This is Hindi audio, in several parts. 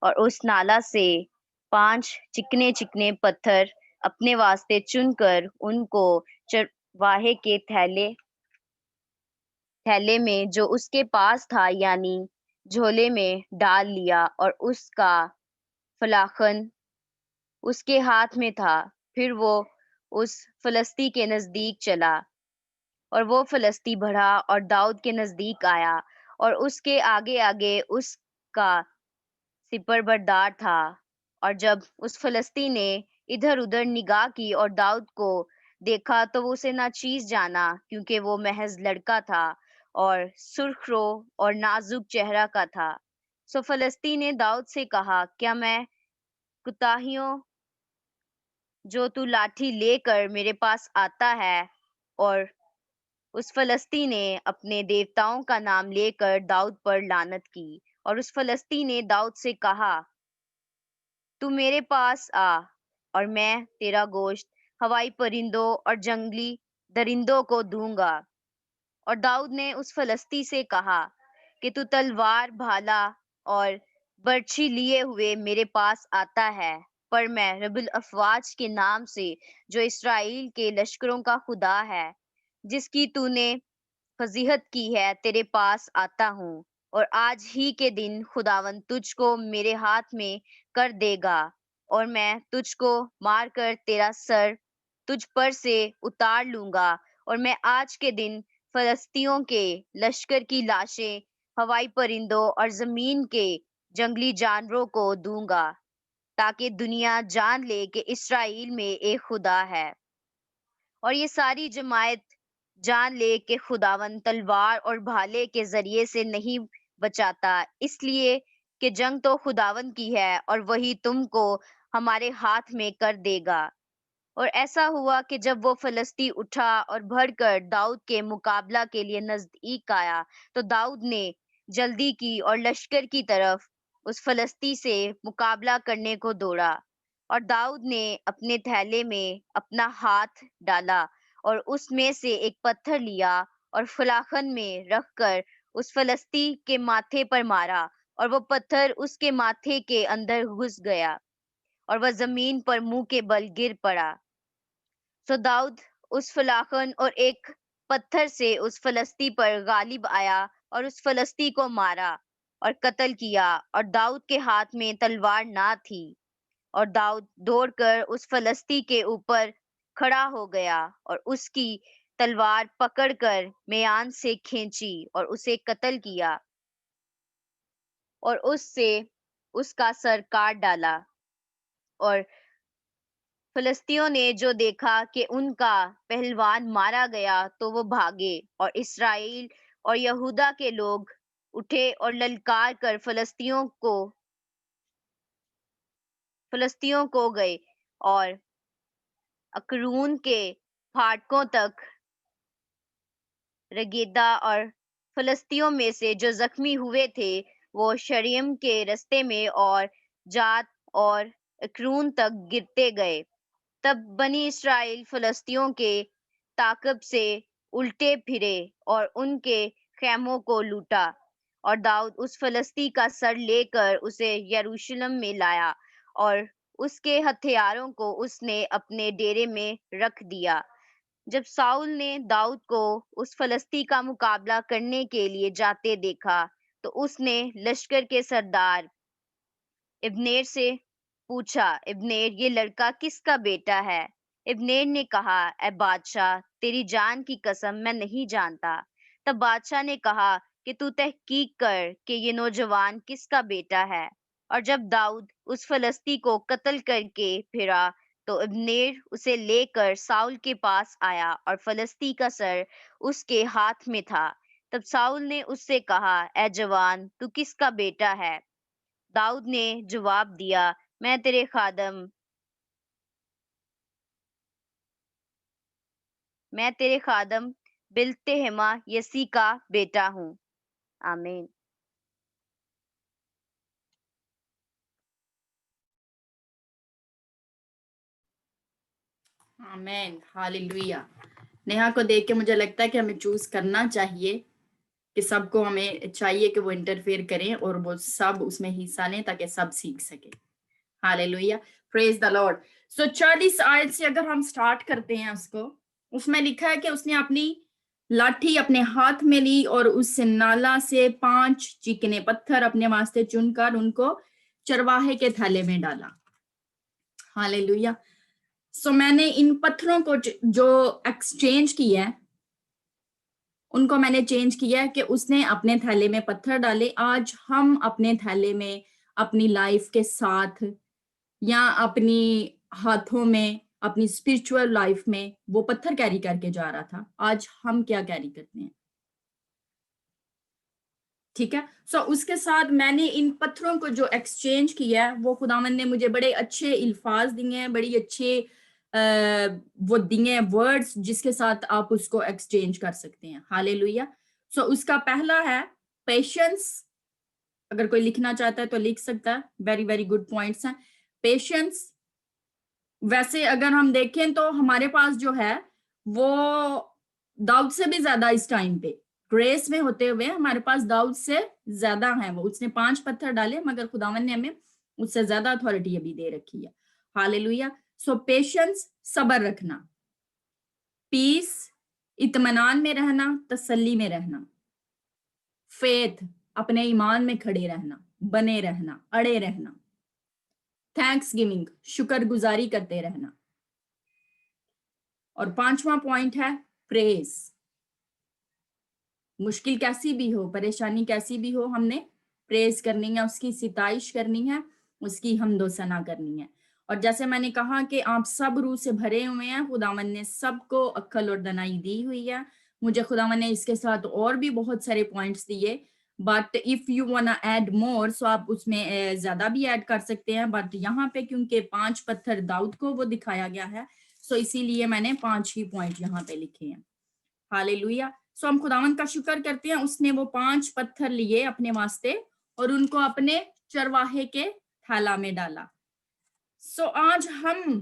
और उस नाला से 5 चिकने चिकने पत्थर अपने वास्ते चुनकर उनको चरवाहे के थैले थैले में जो उसके पास था, यानी झोले में डाल लिया, और उसका फलाखन उसके हाथ में था। फिर वो उस फलस्ती के नजदीक चला, और वो फलस्ती बढ़ा और दाऊद के नजदीक आया, और उसके आगे आगे उसका सिपर बरदार था। और जब उस फलस्ती ने इधर उधर निगाह की और दाऊद को देखा, तो वो उसे नाचीज जाना, क्योंकि वो महज लड़का था और सुर्खरो और नाजुक चेहरा का था। सो फलस्ती ने दाऊद से कहा, क्या मैं कुताहियों जो तू लाठी लेकर मेरे पास आता है? और उस फलस्ती ने अपने देवताओं का नाम लेकर दाऊद पर लानत की। और उस फलस्ती ने दाऊद से कहा, तू मेरे पास आ, और मैं तेरा गोश्त हवाई परिंदों और जंगली दरिंदों को दूंगा। और दाऊद ने उस फलस्ती से कहा कि तू तलवार, भाला और बर्छी लिए हुए मेरे पास आता है, पर मैं रब्बुल अफवाज के नाम से, जो इसराइल के लश्करों का खुदा है, जिसकी तूने फजीहत की है, तेरे पास आता हूँ। और आज ही के दिन खुदावन तुझको मेरे हाथ में कर देगा, और मैं तुझको मारकर तेरा सर तुझ पर से उतार लूंगा। और मैं आज के दिन फलस्तियों के लश्कर की लाशें हवाई परिंदों और जमीन के जंगली जानवरों को दूंगा, ताकि दुनिया जान ले कि इसराइल में एक खुदा है, और ये सारी जमात जान ले कि खुदावन तलवार और भाले के जरिए से नहीं बचाता, इसलिए कि जंग तो खुदावन की है और वही तुमको हमारे हाथ में कर देगा। और ऐसा हुआ कि जब वो फलस्ती उठा और भड़कर दाऊद के मुकाबला के लिए नजदीक आया, तो दाऊद ने जल्दी की और लश्कर की तरफ उस फलस्ती से मुकाबला करने को दौड़ा। और दाऊद ने अपने थैले में अपना हाथ डाला और उसमें से एक पत्थर लिया और फलाखन में रखकर उस फलस्ती के माथे पर मारा, और वो पत्थर उसके माथे के अंदर घुस गया, और वह जमीन पर मुंह के बल गिर पड़ा। सो दाऊद उस फलाखन और एक पत्थर से उस फलस्ती पर गालिब आया और उस फलस्ती को मारा और कत्ल किया, और दाऊद के हाथ में तलवार ना थी। और दाऊद दौड़कर उस फलस्ती के ऊपर खड़ा हो गया और उसकी तलवार पकड़कर म्यान से खींची और उसे कत्ल किया, और उससे उसका सर काट डाला। और फिलिस्तियों ने जो देखा कि उनका पहलवान मारा गया, तो वो भागे, और इस्राएल और यहूदा के लोग उठे और ललकार कर फिलिस्तियों को गए, और अकरून के फाटकों तक रगेदा। और फिलिस्तियों में से जो जख्मी हुए थे, वो शरीम के रास्ते में और जात और अकरून तक गिरते गए। तब बनी इस्राएल फिलिस्तियों के ताकब से उल्टे फिरे और उनके खेमों को लूटा। और दाऊद उस फिलिस्ती का सर लेकर उसे यरूशलेम में लाया, और उसके हथियारों को उसने अपने डेरे में रख दिया। जब साउल ने दाऊद को उस फिलिस्ती का मुकाबला करने के लिए जाते देखा, तो उसने लश्कर के सरदार इब्नेर से पूछा, इब्नेर, ये लड़का किसका बेटा है? इब्नेर ने कहा, ए बादशाह, तेरी जान की कसम, मैं नहीं जानता। तब बादशाह ने कहा कि तू तहकीक कर कि ये नौजवान किसका बेटा है। और जब दाऊद उस फलस्ती को कत्ल करके फिरा, तो इब्नेर उसे लेकर साउल के पास आया, और फलस्ती का सर उसके हाथ में था। तब साउल ने उससे कहा, ए जवान, तू किसका बेटा है? दाऊद ने जवाब दिया, मैं तेरे खादम बिल्तेहमा यसी का बेटा हूँ। आमीन। आमेन, हालेलुया। नेहा को देख के मुझे लगता है कि हमें चूज करना चाहिए कि सबको हमें चाहिए कि वो इंटरफेयर करें और वो सब उसमें हिस्सा लें ताकि सब सीख सके। Hallelujah, praise the lord. So 40 आयत से अगर हम स्टार्ट करते हैं उसको, उसमें लिखा है कि उसने अपनी लाठी अपने हाथ में ली और उस नाला से 5 चिकने पत्थर अपने वास्ते चुनकर उनको चरवाहे के थैले में डाला। हालेलुया। सो मैंने इन पत्थरों को जो एक्सचेंज किया है, उनको मैंने चेंज किया है कि उसने अपने थैले में पत्थर डाले। आज हम अपने थैले में अपनी लाइफ के साथ या अपनी हाथों में अपनी स्पिरिचुअल लाइफ में वो पत्थर कैरी करके जा रहा था, आज हम क्या कैरी करते हैं? ठीक है। सो उसके साथ मैंने इन पत्थरों को जो एक्सचेंज किया है, वो खुदावन ने मुझे बड़े अच्छे अल्फाज दिए हैं, बड़ी अच्छे वो दिए हैं वर्ड्स जिसके साथ आप उसको एक्सचेंज कर सकते हैं। हालेलुया। सो उसका पहला है पेशेंस। अगर कोई लिखना चाहता है तो लिख सकता है, वेरी वेरी गुड पॉइंट्स हैं। पेशेंस, वैसे अगर हम देखें तो हमारे पास जो है वो दाऊद से भी ज्यादा इस टाइम पे ग्रेस में होते हुए हमारे पास दाऊद से ज्यादा है। वो उसने 5 पत्थर डाले, मगर खुदावन ने हमें उससे ज्यादा अथॉरिटी अभी दे रखी है। हालेलुया। सो पेशेंस, सब्र रखना, पीस, इत्मीनान में रहना, तसल्ली में रहना, फेथ, अपने ईमान में खड़े रहना, बने रहना, अड़े रहना, थैंक्स गिविंग, शुक्रगुजारी करते रहना, और 5वां पॉइंट है प्रेज। मुश्किल कैसी भी हो, परेशानी कैसी भी हो, हमने प्रेज करनी है, उसकी सिताइश करनी है, उसकी हमदो सना करनी है। और जैसे मैंने कहा कि आप सब रूह से भरे हुए हैं, खुदावन ने सबको अक्ल और दनाई दी हुई है। मुझे खुदावन ने इसके साथ और भी बहुत सारे पॉइंट्स दिए, but if you want add more so आप उसमें ज्यादा भी ऐड कर सकते हैं। बट यहाँ पे क्योंकि 5 पत्थर दाऊद को वो दिखाया गया है, सो इसीलिए मैंने 5 ही पॉइंट यहाँ पे लिखे हैं। हालेलुया। सो हम खुदावन का शुक्र करते हैं, उसने वो 5 पत्थर लिए अपने वास्ते और उनको अपने चरवाहे के थैला में डाला। सो आज हम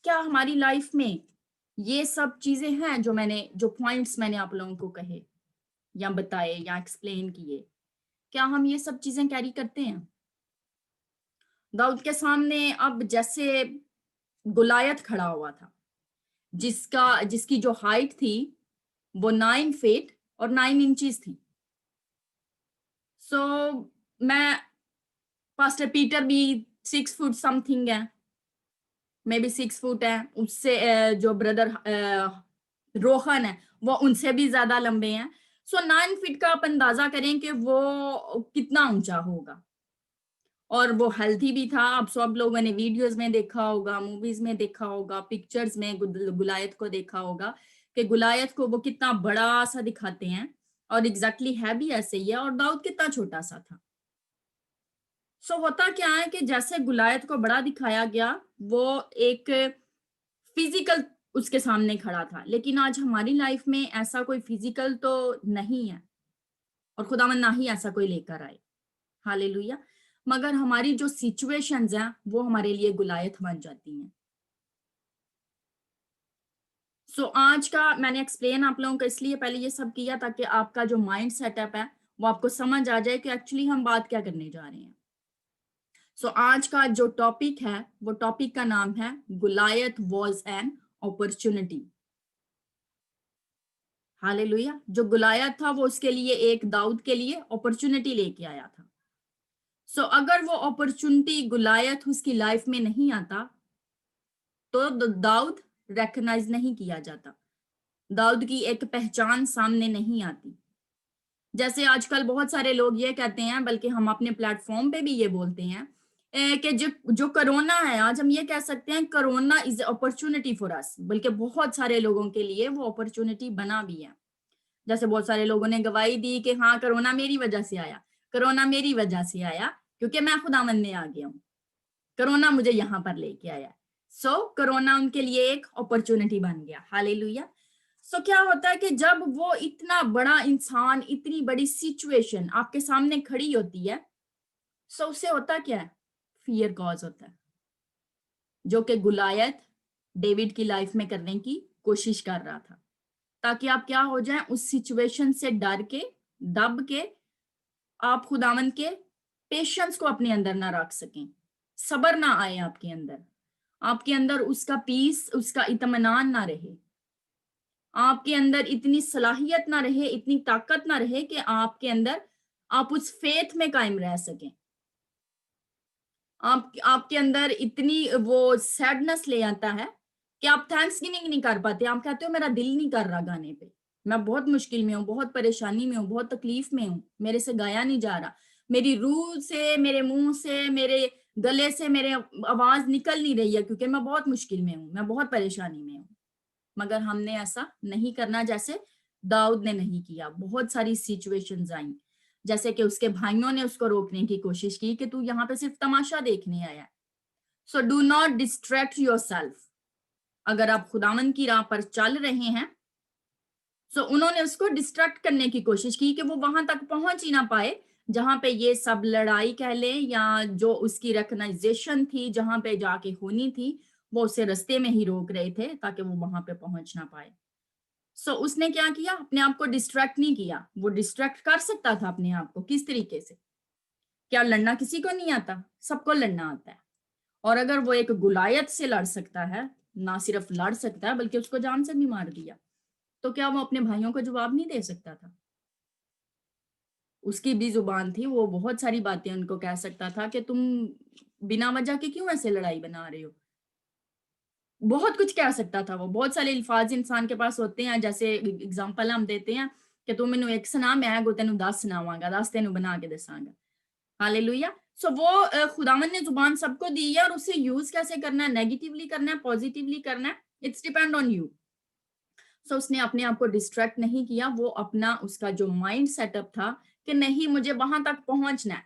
क्या हमारी लाइफ में ये सब चीजें हैं जो पॉइंट्स मैंने आप लोगों को कहे या बताए या एक्सप्लेन किए, क्या हम ये सब चीजें कैरी करते हैं? दाऊद के सामने अब जैसे गुलायत खड़ा हुआ था, जिसकी जो हाइट थी वो 9 फीट और 9 इंचेस थी। सो मैं पास्टर पीटर भी 6 फुट समथिंग है, मे बी 6 फुट है। उससे जो ब्रदर रोहन है वो उनसे भी ज्यादा लंबे हैं। सो 9 फीट का आप अंदाजा करें कि वो कितना ऊंचा होगा। और वो हेल्थी भी था। आप सब लोगों ने वीडियोस में देखा होगा, मूवीज में देखा होगा, पिक्चर्स में गुलायत को देखा होगा कि गुलायत को वो कितना बड़ा सा दिखाते हैं, और एग्जैक्टली है भी ऐसे ही है। और दाऊद कितना छोटा सा था। सो होता क्या है कि जैसे गुलायत को बड़ा दिखाया गया, वो एक फिजिकल उसके सामने खड़ा था। लेकिन आज हमारी लाइफ में ऐसा कोई फिजिकल तो नहीं है, और खुदावन ना ही ऐसा कोई लेकर आए। हालेलुया। मगर हमारी जो सिचुएशंस हैं वो हमारे लिए गुलायत बन जाती हैं। सो आज का मैंने एक्सप्लेन आप लोगों को इसलिए पहले ये सब किया ताकि आपका जो माइंड सेटअप है वो आपको समझ आ जाए कि एक्चुअली हम बात क्या करने जा रहे हैं। सो आज का जो टॉपिक है वो टॉपिक का नाम है गुलायत वॉज एन अपॉर्चुनिटी। हालेलुया। जो गुलायत था वो उसके लिए, एक दाऊद के लिए अपॉर्चुनिटी लेके आया था। सो अगर वो अपॉर्चुनिटी गुलायत उसकी लाइफ में नहीं आता तो दाऊद रिकॉग्नाइज नहीं किया जाता, दाऊद की एक पहचान सामने नहीं आती। जैसे आजकल बहुत सारे लोग ये कहते हैं, बल्कि हम अपने प्लेटफॉर्म पे भी ये बोलते हैं कि जो कोरोना है, आज हम ये कह सकते हैं corona is opportunity for us. बल्कि बहुत सारे लोगों के लिए वो अपॉर्चुनिटी बना भी है। जैसे बहुत सारे लोगों ने गवाही दी कि हाँ कोरोना मेरी वजह से आया, कोरोना मेरी वजह से आया, क्योंकि मैं खुदावंद में आ गया हूँ, कोरोना मुझे यहाँ पर लेके आया। सो कोरोना उनके लिए एक अपॉर्चुनिटी बन गया। हालेलुया। सो क्या होता है कि जब वो इतना बड़ा इंसान, इतनी बड़ी सिचुएशन आपके सामने खड़ी होती है, सो उससे होता क्या है? फियर कॉज होता है, जो कि गुलायत डेविड की लाइफ में करने की कोशिश कर रहा था, ताकि आप क्या हो जाए, उस सिचुएशन से डर के दब के आप खुदावंद के पेशेंस को अपने अंदर ना रख सकें, सब्र ना आए आपके अंदर उसका पीस, उसका इत्मीनान ना रहे, आपके अंदर इतनी सलाहियत ना रहे, इतनी ताकत ना रहे कि आपके अंदर आप उस फेथ में कायम रह सकें। आपके अंदर इतनी वो सैडनेस ले आता है कि आप थैंक्सगिविंग नहीं कर पाते। आप कहते हो मेरा दिल नहीं कर रहा गाने पे, मैं बहुत मुश्किल में हूँ, बहुत परेशानी में हूँ, बहुत तकलीफ में हूँ, मेरे से गाया नहीं जा रहा, मेरी रूह से, मेरे मुंह से, मेरे गले से मेरे आवाज निकल नहीं रही है क्योंकि मैं बहुत मुश्किल में हूँ, मैं बहुत परेशानी में हूँ। मगर हमने ऐसा नहीं करना जैसे दाऊद ने नहीं किया। बहुत सारी सिचुएशंस आई, जैसे कि उसके भाइयों ने उसको रोकने की कोशिश की कि तू यहाँ पे सिर्फ तमाशा देखने आया है। So do not distract yourself. अगर आप खुदावन की राह पर चल रहे हैं, सो उन्होंने उसको डिस्ट्रैक्ट करने की कोशिश की कि वो वहां तक पहुंच ही ना पाए जहां पे ये सब लड़ाई कह ले या जो उसकी रिकग्नाइजेशन थी जहां पे जाके होनी थी, वो उसे रास्ते में ही रोक रहे थे ताकि वो वहां पे पहुंच ना पाए। सो उसने क्या किया, अपने आप को डिस्ट्रैक्ट नहीं किया। वो डिस्ट्रैक्ट कर सकता था अपने आप को, किस तरीके से? क्या लड़ना किसी को नहीं आता? सबको लड़ना आता है। और अगर वो एक गुलायत से लड़ सकता है, ना सिर्फ लड़ सकता है बल्कि उसको जान से भी मार दिया, तो क्या वो अपने भाइयों को जवाब नहीं दे सकता था? उसकी भी जुबान थी, वो बहुत सारी बातें उनको कह सकता था कि तुम बिना वजह के क्यों ऐसे लड़ाई बना रहे हो। बहुत कुछ कह सकता था वो। बहुत सारे अल्फाज इंसान के पास होते हैं, जैसे एग्जांपल हम देते हैं कि तू मैनू एक सुना, मैं अगो तेनू 10 सुनावांगा, 10 तेनू बना के दसांगा। हालेलुया। सो वो खुदावन ने जुबान सबको दी है और उसे यूज कैसे करना है, नेगेटिवली करना है, पॉजिटिवली करना है, इट्स डिपेंड ऑन यू। सो उसने अपने आप को डिस्ट्रैक्ट नहीं किया। वो अपना उसका जो माइंड सेटअप था कि नहीं मुझे वहां तक पहुंचना है,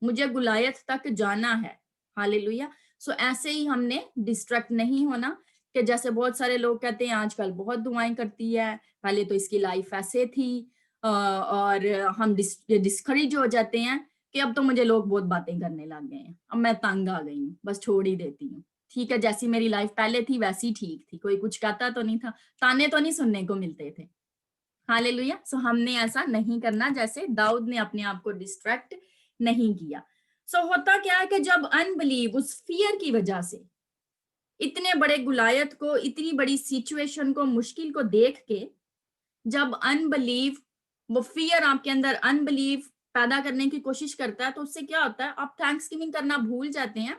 मुझे गुलायत तक जाना है। हालेलुया। सो ऐसे ही हमने डिस्ट्रैक्ट नहीं होना कि जैसे बहुत सारे लोग कहते हैं आजकल बहुत दुआएं करती है, पहले तो इसकी लाइफ ऐसे थी, और हम डिस्करेज हो जाते हैं कि अब तो मुझे लोग बहुत बातें करने लग गए हैं, अब मैं तंग आ गई हूँ, बस छोड़ ही देती हूँ। ठीक है, जैसी मेरी लाइफ पहले थी वैसी ठीक थी, कोई कुछ कहता तो नहीं था, ताने तो नहीं सुनने को मिलते थे। हालेलुया। सो हमने ऐसा नहीं करना, जैसे दाऊद ने अपने आप को डिस्ट्रैक्ट नहीं किया। सो होता क्या है कि जब अनबिलीव, उस फियर की वजह से, इतने बड़े गुलायत को, इतनी बड़ी सिचुएशन को, मुश्किल को देख के जब अनबिलीव, वो फियर आपके अंदर अनबिलीव पैदा करने की कोशिश करता है, तो उससे क्या होता है, आप थैंक्सगिविंग करना भूल जाते हैं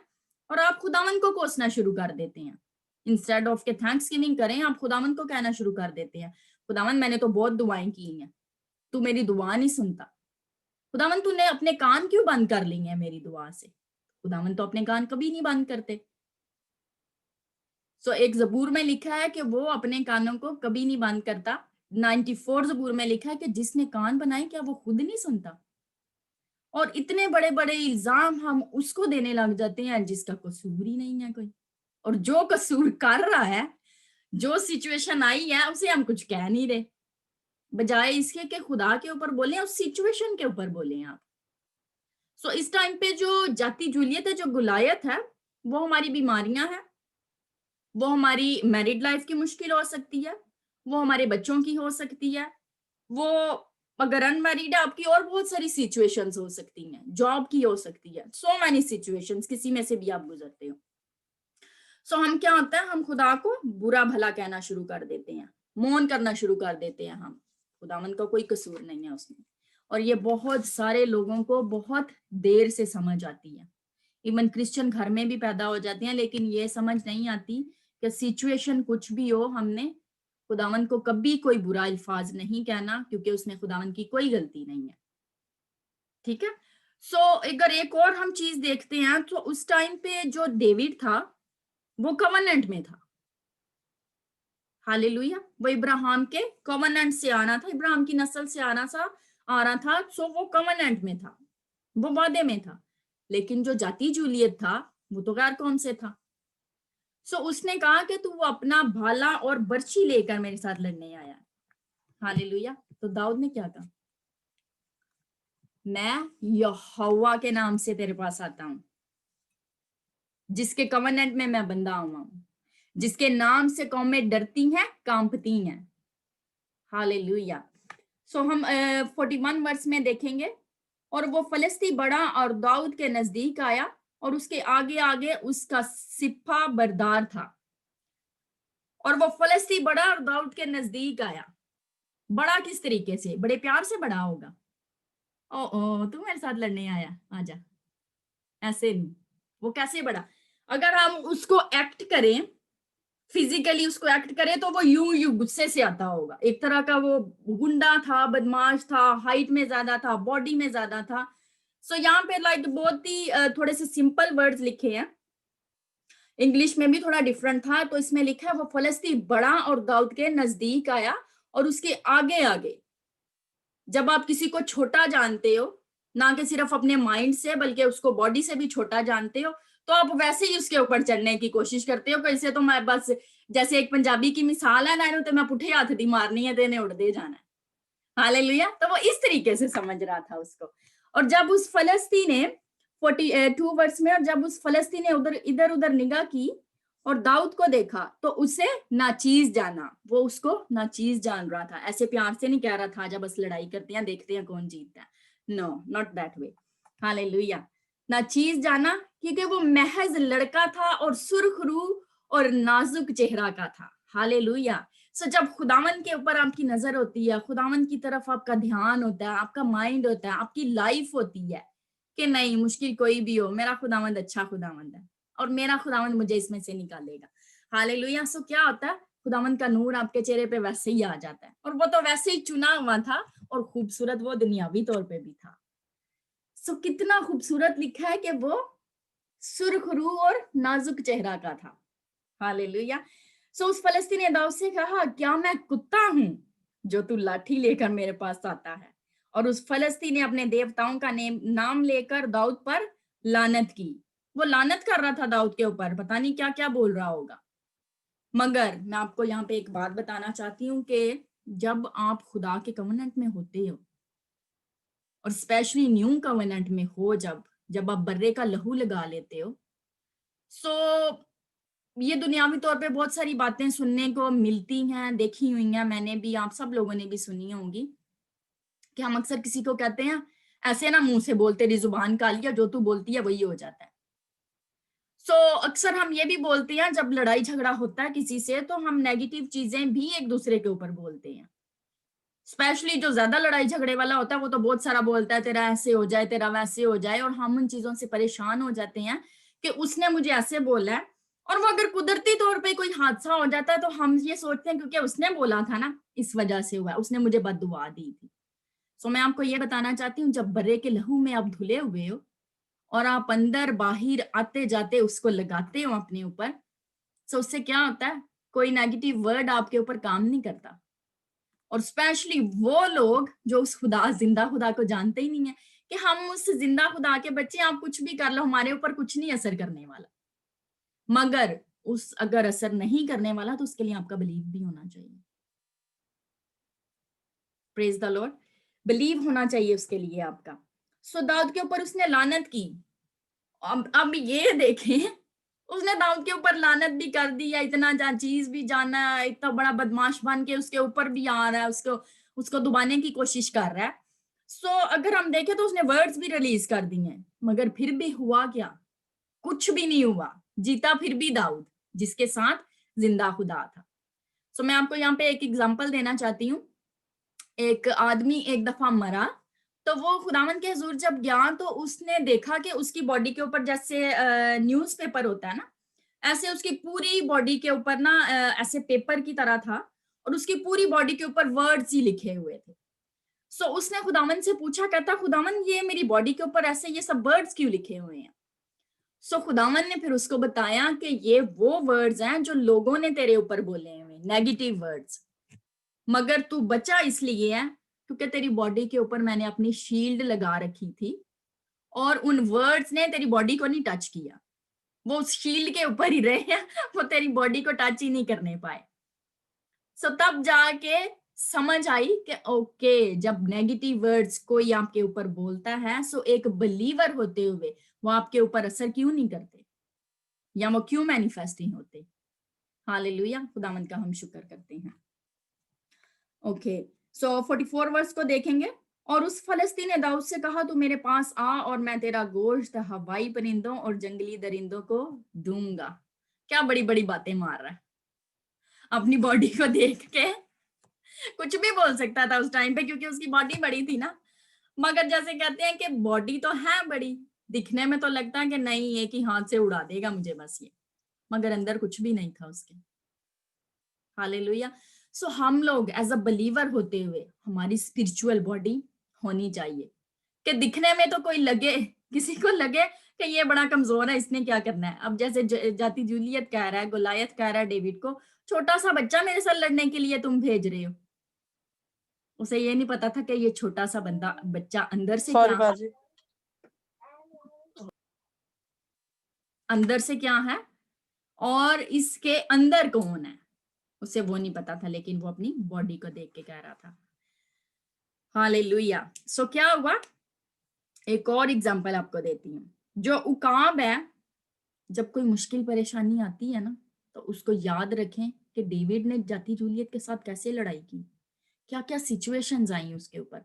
और आप खुदावन को कोसना शुरू कर देते हैं। इंस्टेड ऑफ के थैंक्सगिविंग करें, आप खुदावन को कहना शुरू कर देते हैं, खुदावन मैंने तो बहुत दुआएं की हैं, तू मेरी दुआ नहीं सुनता। खुदावन तूने अपने कान क्यों बंद कर ली है मेरी दुआ से? खुदावन तो अपने कान कभी नहीं बंद करते। सो एक जबूर में लिखा है कि वो अपने कानों को कभी नहीं बंद करता। 94 जबूर में लिखा है कि जिसने कान बनाए क्या वो खुद नहीं सुनता? और इतने बड़े बड़े इल्जाम हम उसको देने लग जाते हैं जिसका कसूर ही नहीं है कोई। और जो कसूर कर रहा है, जो सिचुएशन आई है, उसे हम कुछ कह नहीं रहे, बजाय इसके कि खुदा के ऊपर बोले, उस सिचुएशन के ऊपर बोले आप। सो इस टाइम पे जो जाती जूलियत है, जो गुलायत है, वो हमारी बीमारियां हैं, वो हमारी मैरिड लाइफ की मुश्किल हो सकती है, वो हमारे बच्चों की हो सकती है, वो अगर अनमैरिड है आपकी और बहुत सारी सिचुएशंस हो सकती हैं, जॉब की हो सकती है, सो मैनी सिचुएशंस, किसी में से भी आप गुजरते हो। सो हम क्या होता है, हम खुदा को बुरा भला कहना शुरू कर देते हैं, मौन करना शुरू कर देते हैं, हम खुदावन का कोई कसूर नहीं है उसमें। और ये बहुत सारे लोगों को बहुत देर से समझ आती है, इवन क्रिश्चियन घर में भी पैदा हो जाती हैं, लेकिन ये समझ नहीं आती कि सिचुएशन कुछ भी हो, हमने खुदावन को कभी कोई बुरा अल्फाज नहीं कहना, क्योंकि उसमें खुदावन की कोई गलती नहीं है। ठीक है। सो अगर एक और हम चीज देखते हैं, तो उस टाइम पे जो डेविड था वो कवनेंट में था। हालेलुया। वो इब्राहिम के कवनेंट से आना था, इब्राहिम की नस्ल से आ रहा था। सो वो कवनेंट में था, वो वादे में था। लेकिन जो जाती जूलियत था वो तो गैर कौम से था। सो उसने कहा कि तू अपना भाला और बर्छी लेकर मेरे साथ लड़ने आया। हालेलुया। तो दाऊद ने क्या कहा, मैं यहोवा के नाम से तेरे पास आता हूं, जिसके कवनेंट में मैं बंधा हुआ हूं, जिसके नाम से कौमें डरती हैं, कांपती हैं। हालेलुया। सो हम 41 वर्स में देखेंगे, और वो फलस्ती बढ़ा और दाऊद के नजदीक आया और उसके आगे आगे उसका सिपा बरदार था। और वो फलस्ती बढ़ा और दाऊद के नजदीक आया। बड़ा किस तरीके से? बड़े प्यार से बड़ा होगा। ओ ओ तू मेरे साथ लड़ने आया, आजा। ऐसे नहीं। वो कैसे बड़ा? अगर हम उसको एक्ट करें, फिजिकली उसको एक्ट करें, तो वो यूं यूं गुस्से से आता होगा। एक तरह का वो गुंडा था, बदमाश था, हाइट में ज्यादा था, बॉडी में ज्यादा था। सो यहाँ पे लाइक बहुत ही थोड़े से सिंपल वर्ड्स लिखे हैं। इंग्लिश में भी थोड़ा डिफरेंट था, तो इसमें लिखा है वो फलस्ती बड़ा और दाऊद के नजदीक आया और उसके आगे आगे। जब आप किसी को छोटा जानते हो, ना कि सिर्फ अपने माइंड से बल्कि उसको बॉडी से भी छोटा जानते हो, तो आप वैसे ही उसके ऊपर चढ़ने की कोशिश करते हो। कैसे? तो मैं बस, जैसे एक पंजाबी की मिसाल है ना, तो मैं पुठे हाथ दी मारनी है, तेने उड़दे जाना है। हालेलुया। तो वो इस तरीके से समझ रहा था उसको। और जब उस फलस्ती ने 42 वर्ष में, और जब उस फलस्ती ने उधर इधर उधर निगाह की और दाऊद को देखा तो उसे नाचीज जाना। वो उसको नाचीज जान रहा था। ऐसे प्यार से नहीं कह रहा था, जब बस लड़ाई करते हैं देखते हैं कौन जीतता है। No, not that way. Hallelujah. नाचीज जाना, क्योंकि वो महज लड़का था और सुर्खरू और नाजुक चेहरा का था। हालेलुया। सो जब खुदावन के ऊपर आपकी नजर होती है, खुदावन की तरफ आपका ध्यान होता है, आपका माइंड होता है, आपकी लाइफ होती है कि नहीं, मुश्किल कोई भी हो, मेरा खुदावंद अच्छा खुदावंद है और मेरा खुदावंद मुझे इसमें से निकालेगा। हालेलुया। सो क्या होता है? खुदावंद का नूर आपके चेहरे पे वैसे ही आ जाता है। और वो तो वैसे ही चुना हुआ था, और खूबसूरत वो दुनियावी तौर पे भी था। सो कितना खूबसूरत लिखा है कि वो सुरखरू और नाजुक चेहरा का था। हालेलुया। सो उस फलस्तीनी दाऊद से कहा, क्या मैं कुत्ता हूं जो तू लाठी लेकर मेरे पास आता है? और उस फलस्तीनी ने अपने देवताओं का नाम लेकर दाऊद पर लानत की। वो लानत कर रहा था दाऊद के ऊपर, पता नहीं क्या क्या बोल रहा होगा। मगर मैं आपको यहाँ पे एक बात बताना चाहती हूँ कि जब आप खुदा के कवनेंट में होते हो, और स्पेशली न्यू कवनेंट में हो, जब आप बर्रे का लहू लगा लेते हो, सो ये दुनियावी तौर पे बहुत सारी बातें सुनने को मिलती हैं, देखी हुई हैं मैंने भी, आप सब लोगों ने भी सुनी होंगी, कि हम अक्सर किसी को कहते हैं ऐसे ना, मुंह से बोल, तेरी जुबान काली है, जो तू बोलती है वही हो जाता है। सो अक्सर हम ये भी बोलते हैं, जब लड़ाई झगड़ा होता है किसी से, तो हम नेगेटिव चीजें भी एक दूसरे के ऊपर बोलते हैं। स्पेशली जो ज्यादा लड़ाई झगड़े वाला होता है, वो तो बहुत सारा बोलता है, तेरा ऐसे हो जाए, तेरा वैसे हो जाए, और हम उन चीजों से परेशान हो जाते हैं कि उसने मुझे ऐसे बोला है। और वो अगर कुदरती तौर पे कोई हादसा हो जाता है, तो हम ये सोचते हैं क्योंकि उसने बोला था ना, इस वजह से हुआ, उसने मुझे बददुआ दी थी। सो मैं आपको ये बताना चाहती हूँ, जब बर्रे के लहू में आप धुले हुए हो और आप अंदर बाहर आते जाते उसको लगाते हो अपने ऊपर, सो उससे क्या होता है? कोई नेगेटिव वर्ड आपके ऊपर काम नहीं करता। और स्पेशली वो लोग जो उस खुदा, जिंदा खुदा को जानते ही नहीं है, कि हम उस जिंदा खुदा के बच्चे, आप कुछ भी कर लो, हमारे ऊपर कुछ नहीं असर करने वाला। मगर उस अगर असर नहीं करने वाला, तो उसके लिए आपका बिलीव भी होना चाहिए। Praise the Lord. बिलीव होना चाहिए उसके लिए आपका। सो दाऊद के ऊपर उसने लानत की। अब ये देखें, उसने दाऊद के ऊपर लानत भी कर दी है, इतना चीज भी जाना, इतना बड़ा बदमाश बन के उसके ऊपर भी आ रहा है, उसको उसको दबाने की कोशिश कर रहा है। सो अगर हम देखें तो उसने वर्ड्स भी रिलीज कर दिए हैं, मगर फिर भी हुआ क्या? कुछ भी नहीं हुआ। जीता फिर भी दाऊद, जिसके साथ जिंदा खुदा था। सो मैं आपको यहाँ पे एक एग्जांपल देना चाहती हूँ। एक आदमी एक दफा मरा, तो वो खुदावन के हुजूर जब गया, तो उसने देखा कि उसकी बॉडी के ऊपर जैसे न्यूज पेपर होता है ना, ऐसे उसकी पूरी बॉडी के ऊपर ना ऐसे पेपर की तरह था, और उसकी पूरी बॉडी के ऊपर वर्ड्स ही लिखे हुए थे। सो उसने खुदावन से पूछा, कहता खुदावन ये मेरी बॉडी के ऊपर ऐसे ये सब वर्ड्स क्यों लिखे हुए हैं? सो खुदावन ने फिर उसको बताया कि ये वो वर्ड्स हैं जो लोगों ने तेरे ऊपर बोले हुए, नेगेटिव वर्ड्स, मगर तू बचा इसलिए है क्योंकि तेरी बॉडी के ऊपर मैंने अपनी शील्ड लगा रखी थी, और उन वर्ड्स ने तेरी बॉडी को नहीं टच किया। वो उस शील्ड के ऊपर ही रहे, वो तेरी बॉडी को टच ही नहीं करने पाए। सो तब जाके समझ आई कि ओके, जब नेगेटिव वर्ड्स कोई आपके ऊपर बोलता है, सो एक बिलीवर होते हुए वो आपके ऊपर असर क्यों नहीं करते, या वो क्यों मैनिफेस्ट नहीं होते। हालेलुया। खुदावंद का हम शुक्र करते हैं। ओके, सो 44 वर्स को देखेंगे। और उस फलस्तीन ने दाऊद से कहा, तू मेरे पास आ और मैं तेरा गोश्त हवाई परिंदों और जंगली दरिंदों को दूंगा। क्या बड़ी बड़ी बातें मार रहा है, अपनी बॉडी को देख के कुछ भी बोल सकता था उस टाइम पे, क्योंकि उसकी बॉडी बड़ी थी ना। मगर जैसे कहते हैं कि बॉडी तो है बड़ी, दिखने में तो लगता है कि नहीं, एक ही हाथ से उड़ा देगा मुझे बस ये, मगर अंदर कुछ भी नहीं था उसके। हालेलुया। सो हम लोग एज अ बिलीवर होते हुए हमारी स्पिरिचुअल बॉडी होनी चाहिए कि दिखने में तो कोई लगे, किसी को लगे कि ये बड़ा कमजोर है, इसने क्या करना है। अब जैसे जाति जूलियत कह रहा है, गोलायत कह रहा है डेविड को, छोटा सा बच्चा मेरे साथ लड़ने के लिए तुम भेज रहे हो। उसे ये नहीं पता था कि ये छोटा सा बच्चा अंदर से सॉरी क्या है, बाजी। अंदर से क्या है और इसके अंदर कौन है, उसे वो नहीं पता था, लेकिन वो अपनी बॉडी को देख के कह रहा था। हालेलुया। सो क्या हुआ, एक और एग्जांपल आपको देती हूँ। जो उकाब है, जब कोई मुश्किल परेशानी आती है ना, तो उसको याद रखें कि डेविड ने जाति जूलियत के साथ कैसे लड़ाई की, क्या क्या सिचुएशंस आई उसके ऊपर।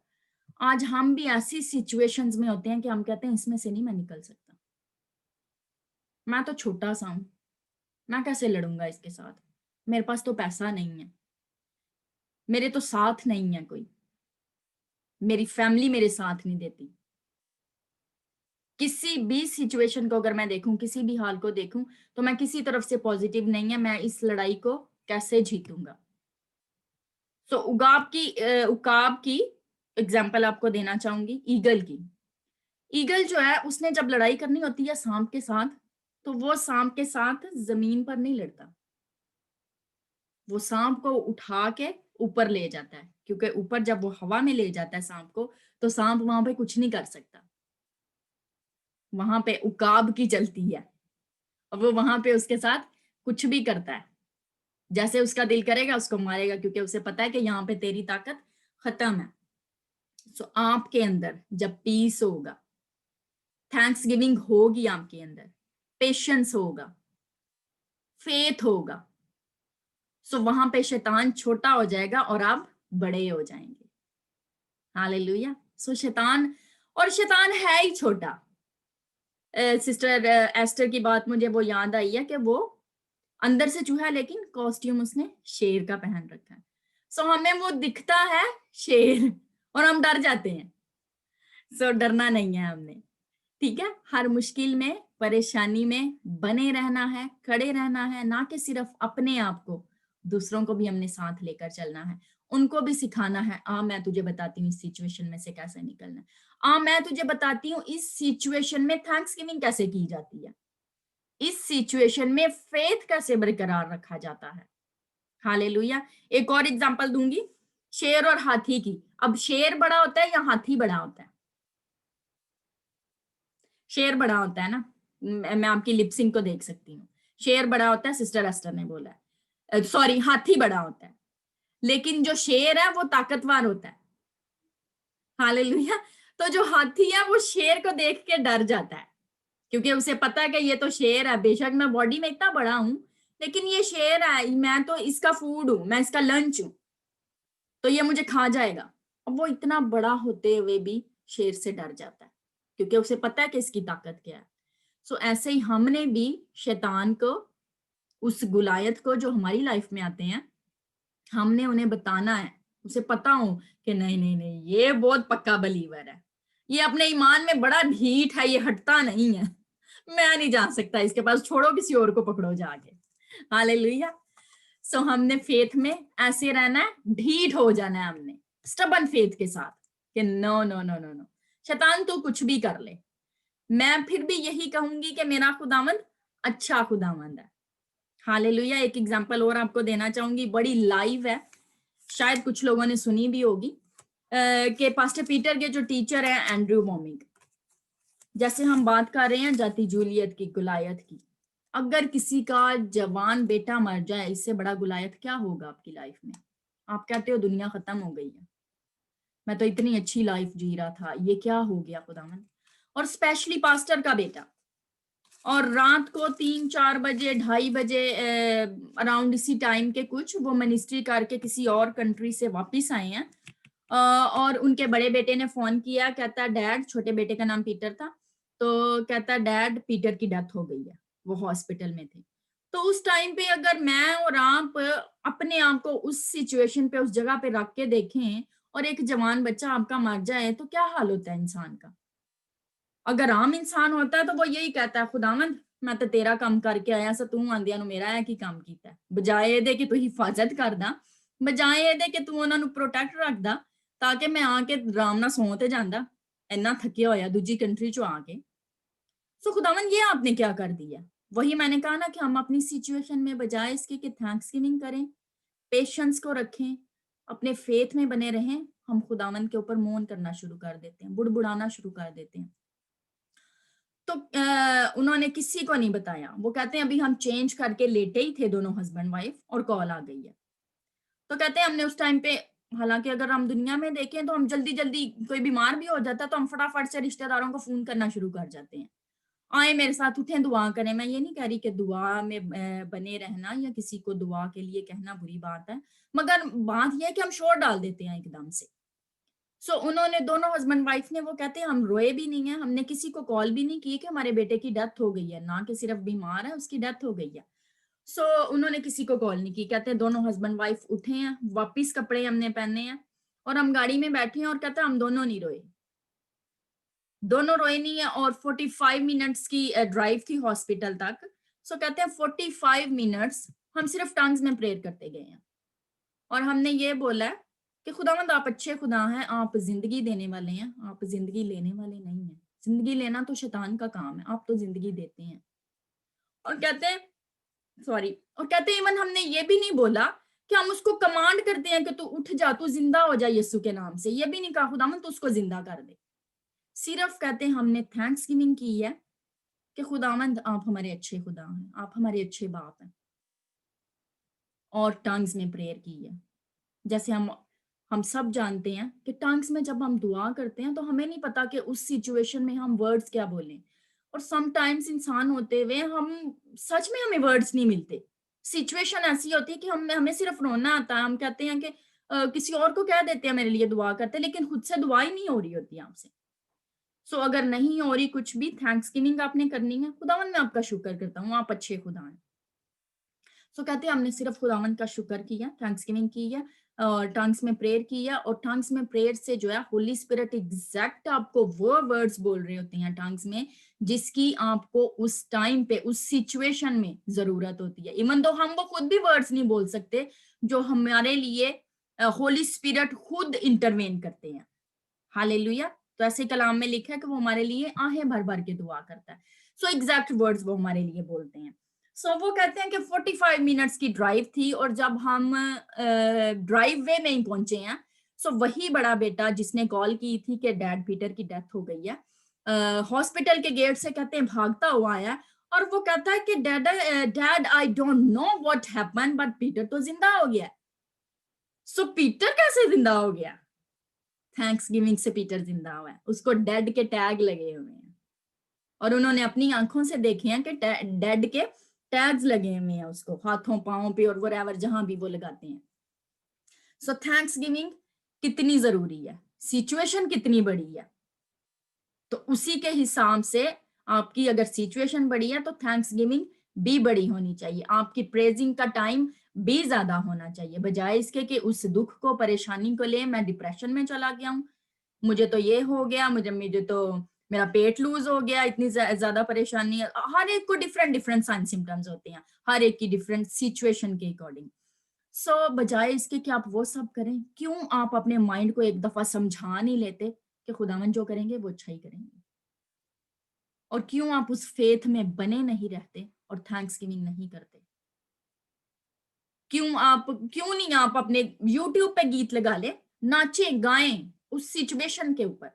आज हम भी ऐसी सिचुएशंस में होते हैं कि हम कहते हैं इसमें से नहीं मैं निकल सकता, मैं तो छोटा सा हूं, मैं कैसे लड़ूंगा इसके साथ, मेरे पास तो पैसा नहीं है, मेरे तो साथ नहीं है कोई, मेरी फैमिली मेरे साथ नहीं देती। किसी भी सिचुएशन को अगर मैं देखूं, किसी भी हाल को देखूं, तो मैं किसी तरफ से पॉजिटिव नहीं है, मैं इस लड़ाई को कैसे जीतूंगा। तो उकाब की एग्जाम्पल आपको देना चाहूंगी, ईगल की। ईगल जो है, उसने जब लड़ाई करनी होती है सांप के साथ, तो वो सांप के साथ जमीन पर नहीं लड़ता, वो सांप को उठा के ऊपर ले जाता है, क्योंकि ऊपर जब वो हवा में ले जाता है सांप को, तो सांप वहां पे कुछ नहीं कर सकता, वहां पे उकाब की चलती है, और वो वहां पे उसके साथ कुछ भी करता है, जैसे उसका दिल करेगा उसको मारेगा, क्योंकि उसे पता है कि यहाँ पे तेरी ताकत खत्म है। सो आपके अंदर जब पीस होगा, थैंक्स गिविंग होगी आपके अंदर, पेशेंस होगा, फेथ होगा, सो वहां पे शैतान छोटा हो जाएगा और आप बड़े हो जाएंगे। हालेलुया। सो शैतान, और शैतान है ही छोटा। सिस्टर एस्टर की बात मुझे वो याद आई है कि वो अंदर से चूहा, लेकिन कॉस्ट्यूम उसने शेर का पहन रखा है। सो हमें वो दिखता है शेर और हम डर जाते हैं। सो डरना नहीं है हमने, ठीक है। हर मुश्किल में, परेशानी में बने रहना है, खड़े रहना है, ना कि सिर्फ अपने आप को, दूसरों को भी हमने साथ लेकर चलना है, उनको भी सिखाना है। मैं तुझे बताती हूँ इस सिचुएशन में से कैसे निकलना है, मैं तुझे बताती हूँ इस सिचुएशन में थैंक्स गिविंग कैसे की जाती है, इस सिचुएशन में फेथ कैसे बरकरार रखा जाता है। हालेलुया। एक और एग्जांपल दूंगी, शेर और हाथी की। अब शेर बड़ा होता है या हाथी बड़ा होता है? शेर बड़ा होता है ना, मैं आपकी लिपसिंग को देख सकती हूँ, शेर बड़ा होता है, सिस्टर एस्टर ने बोला है, सॉरी, हाथी बड़ा होता है, लेकिन जो शेर है वो ताकतवर होता है। हालेलुया। तो जो हाथी है वो शेर को देख के डर जाता है, क्योंकि उसे पता है कि ये तो शेर है, बेशक मैं बॉडी में इतना बड़ा हूं, लेकिन ये शेर है, मैं तो इसका फूड हूं, मैं इसका लंच हूं, तो ये मुझे खा जाएगा। अब वो इतना बड़ा होते हुए भी शेर से डर जाता है, क्योंकि उसे पता है कि इसकी ताकत क्या है। सो ऐसे ही हमने भी शैतान को, उस गुलायत को जो हमारी लाइफ में आते हैं, हमने उन्हें बताना है, उसे पता हो कि नहीं नहीं नहीं, ये बहुत पक्का बिलीवर है, ये अपने ईमान में बड़ा ढीठ है, ये हटता नहीं है, मैं नहीं जा सकता इसके पास, छोड़ो किसी और को पकड़ो जाके। हालेलुया। सो हमने फेथ में ऐसे रहना है, ढीठ हो जाना है हमने, स्टबन फेथ के साथ, कि no no no no no, शैतान तो कुछ भी कर ले, मैं फिर भी यही कहूंगी कि मेरा खुदावंद अच्छा खुदावंद है। हालेलुया। एक एग्जांपल और आपको देना चाहूंगी, बड़ी लाइव है, शायद कुछ लोगों ने सुनी भी होगी, कि पास्टर पीटर के जो टीचर हैं एंड्रयू वॉमिंग, जैसे हम बात कर रहे हैं जाति जूलियत की, गुलायत की, अगर किसी का जवान बेटा मर जाए, इससे बड़ा गुलायत क्या होगा आपकी लाइफ में? आप कहते हो दुनिया खत्म हो गई है, मैं तो इतनी अच्छी लाइफ जी रहा था, ये क्या हो गया खुदावन। और स्पेशली पास्टर का बेटा, और रात को 3-4 बजे, 2:30 बजे अराउंड इसी टाइम के कुछ, वो मिनिस्ट्री करके किसी और कंट्री से वापस आए हैं, और उनके बड़े बेटे ने फोन किया, कहता डैड, छोटे बेटे का नाम पीटर था, तो कहता डैड पीटर की डेथ हो गई है, वो हॉस्पिटल में थे। तो उस टाइम पे अगर मैं और आप अपने आप को उस सिचुएशन पे, उस जगह पे रख के देखें और एक जवान बच्चा आपका मर जाए तो क्या हाल होता है इंसान का। अगर आम इंसान होता है तो वो यही कहता है, खुदावंद मैं तो तेरा काम करके आया सा, तू आंदिया मेरा है की काम किया, बजाए ये कि तू हिफाजत करदा, बजाए ये कि तू उन्होंने प्रोटेक्ट रखदा, ताकि मैं आके आराम ना सौ ते जांदा, इन्ना थकिया होया दूजी कंट्री चो आके। सो खुदावन ये आपने क्या कर दिया। वही मैंने कहा ना कि हम अपनी सिचुएशन में बजाय इसके कि थैंक्सगिविंग करें, पेशेंस को रखें, अपने फेथ में बने रहें, हम खुदावन के ऊपर मौन करना शुरू कर देते हैं, बुड़बुड़ाना शुरू कर देते हैं। तो उन्होंने किसी को नहीं बताया, वो कहते हैं अभी हम चेंज करके लेटे ही थे दोनों हस्बैंड वाइफ और कॉल आ गई है। तो कहते हैं हमने उस टाइम पे, हालांकि अगर हम दुनिया में देखें तो हम जल्दी जल्दी, कोई बीमार भी हो जाता है तो हम फटाफट से रिश्तेदारों को फोन करना शुरू कर जाते हैं, आए मेरे साथ उठे दुआ करें। मैं ये नहीं कह रही कि दुआ में बने रहना या किसी को दुआ के लिए कहना बुरी बात है, मगर बात यह है कि हम शोर डाल देते हैं एकदम से। उन्होंने दोनों हस्बैंड वाइफ ने, वो कहते हैं हम रोए भी नहीं है, हमने किसी को कॉल भी नहीं की कि हमारे बेटे की डेथ हो गई है, ना कि सिर्फ बीमार है, उसकी डेथ हो गई है। उन्होंने किसी को कॉल नहीं की। कहते हैं दोनों हस्बैंड वाइफ उठे हैं, वापिस कपड़े हमने पहने हैं और हम गाड़ी में बैठे हैं, और कहते हैं हम दोनों नहीं रोए, दोनों रोए नहीं है। और 45 मिनट्स की ड्राइव थी हॉस्पिटल तक। कहते हैं 45 मिनट्स हम सिर्फ टंग्स में प्रेयर करते गए हैं, और हमने ये बोला है कि खुदावंद आप अच्छे खुदा हैं, आप जिंदगी देने वाले हैं, आप जिंदगी लेने वाले नहीं हैं। जिंदगी लेना तो शैतान का काम है, आप तो जिंदगी देते हैं। और कहते हैं सॉरी, और कहते हैं इवन हमने ये भी नहीं बोला कि हम उसको कमांड करते हैं कि तू उठ जा, तू जिंदा हो जा यीशु के नाम से, ये भी नहीं कहा खुदावंद तू उसको जिंदा कर दे। सिर्फ कहते हैं हमने थैंक्स गिविंग की है कि खुदावंद आप हमारे अच्छे खुदा हैं, आप हमारे अच्छे बाप हैं, और टंग्स में प्रेयर की है। जैसे हम सब जानते हैं कि टंग्स में जब हम दुआ करते हैं तो हमें नहीं पता कि उस सिचुएशन में हम वर्ड्स क्या बोलें, और समटाइम्स इंसान होते हुए हम सच में हमें वर्ड्स नहीं मिलते। सिचुएशन ऐसी होती है कि हमें सिर्फ रोना आता है, हम कहते हैं कि किसी और को कह देते हैं मेरे लिए दुआ करते, लेकिन खुद से दुआ ही नहीं हो रही होती आपसे। अगर नहीं हो रही कुछ भी, थैंक्स गिविंग आपने करनी है, खुदावन मैं आपका शुक्र करता हूँ, आप अच्छे खुदा हैं। कहते हैं हमने सिर्फ खुदावन का शुक्र किया, थैंक्स गिविंग की है, और टंग्स में प्रेयर की है। और टंग्स में प्रेयर से जो है होली स्पिरिट एग्जैक्ट आपको वो वर्ड्स बोल रहे होते हैं टंग्स में, जिसकी आपको उस टाइम पे, उस सिचुएशन में जरूरत होती है। इवन दो हम वो खुद भी वर्ड्स नहीं बोल सकते, जो हमारे लिए होली स्पिरिट खुद इंटरवेन करते हैं। हालेलुया। तो ऐसे कलाम में लिखा है कि वो हमारे लिए आहें भर भर के दुआ करता है। एग्जैक्ट वर्ड्स वो हमारे लिए बोलते हैं। वो कहते हैं कि 45 मिनट्स की ड्राइव थी, और जब हम ड्राइव वे में ही पहुंचे हैं, वही बड़ा बेटा जिसने कॉल की थी कि डैड पीटर की डेथ हो गई है, हॉस्पिटल के गेट से कहते हैं भागता हुआ आया, और वो कहता है कि dad I don't know what happened but Peter तो जिंदा हो गया। पीटर कैसे जिंदा हो गया? थैंक्स गिविंग से पीटर जिंदा हुआ है, उसको डेड के टैग लगे हुए हैं, और उन्होंने अपनी आंखों से देखे हैं कि डेड के टैग्स लगे हुए हैं उसको हाथों पांवों पे और वरेवर जहां भी वो लगाते हैं। थैंक्स गिविंग कितनी जरूरी है, सिचुएशन कितनी बड़ी है, तो उसी के हिसाब से आपकी अगर सिचुएशन बड़ी है तो थैंक्स गिविंग भी बड़ी होनी चाहिए, आपकी प्रेजिंग का टाइम भी ज्यादा होना चाहिए, बजाय इसके कि उस दुख को, परेशानी को ले मैं डिप्रेशन में चला गया हूँ, मुझे तो ये हो गया, मुझे तो मेरा पेट लूज हो गया, इतनी ज्यादा परेशानी है। हर एक को डिफरेंट डिफरेंट साइन सिम्टम्स होते हैं, हर एक की डिफरेंट सिचुएशन के अकॉर्डिंग। बजाय इसके कि आप वो सब करें, क्यों आप अपने माइंड को एक दफा समझा नहीं लेते कि खुदावन जो करेंगे वो अच्छा ही करेंगे, और क्यों आप उस फेथ में बने नहीं रहते और थैंक्स गिविंग नहीं करते? क्यों नहीं आप अपने यूट्यूब पे गीत लगा ले, नाचे गाएं उस सिचुएशन के ऊपर।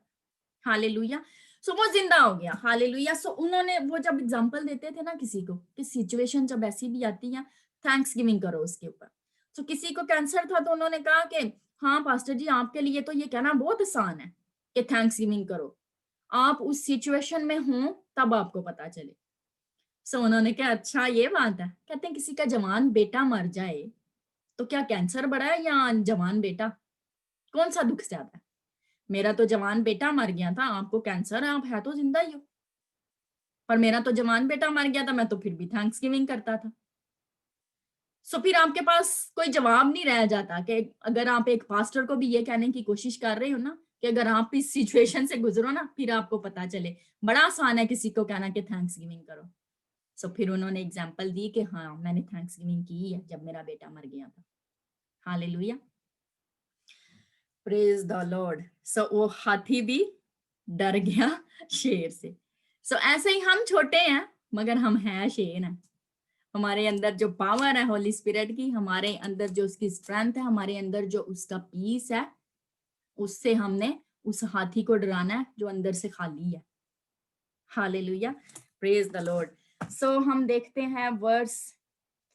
हालेलुया। वो जिंदा हो गया। हालेलुया। उन्होंने वो जब एग्जांपल देते थे ना किसी को कि सिचुएशन जब ऐसी भी आती है, थैंक्स गिविंग करो उसके ऊपर। किसी को कैंसर था तो उन्होंने कहा कि हाँ पास्टर जी, आपके लिए तो ये कहना बहुत आसान है कि थैंक्स गिविंग करो, आप उस सिचुएशन में हो तब आपको पता चले। उन्होंने कहा अच्छा ये बात है। कहते हैं किसी का जवान बेटा मर जाए तो क्या कैंसर बड़ा है या जवान बेटा? कौन सा दुख ज्यादा है? मेरा तो जवान बेटा मर गया था, आपको कैंसर है, आप है तो जिंदा ही हो, पर मेरा तो जवान बेटा मर गया था, मैं तो फिर भी थैंक्स गिविंग करता था। सो फिर आपके पास कोई जवाब नहीं रह जाता कि अगर आप एक पास्टर को भी ये कहने की कोशिश कर रहे हो ना कि अगर आप इस सिचुएशन से गुजरो ना, फिर आपको पता चले। बड़ा आसान है किसी को कहना कि थैंक्स गिविंग करो। सो फिर उन्होंने एग्जाम्पल दी कि हाँ, मैंने थैंक्स गिविंग की है जब मेरा बेटा मर गया था। Hallelujah, praise the lord. So वो हाथी भी डर गया शेर से। सो ऐसे ही हम छोटे हैं मगर हम हैं शेर हैं। हमारे अंदर जो पावर है होली स्पिरिट की, हमारे अंदर जो उसकी स्ट्रेंथ है, हमारे अंदर जो उसका पीस है, उससे हमने उस हाथी को डराना है जो अंदर से खाली है। Hallelujah, praise the lord. So हम देखते हैं वर्स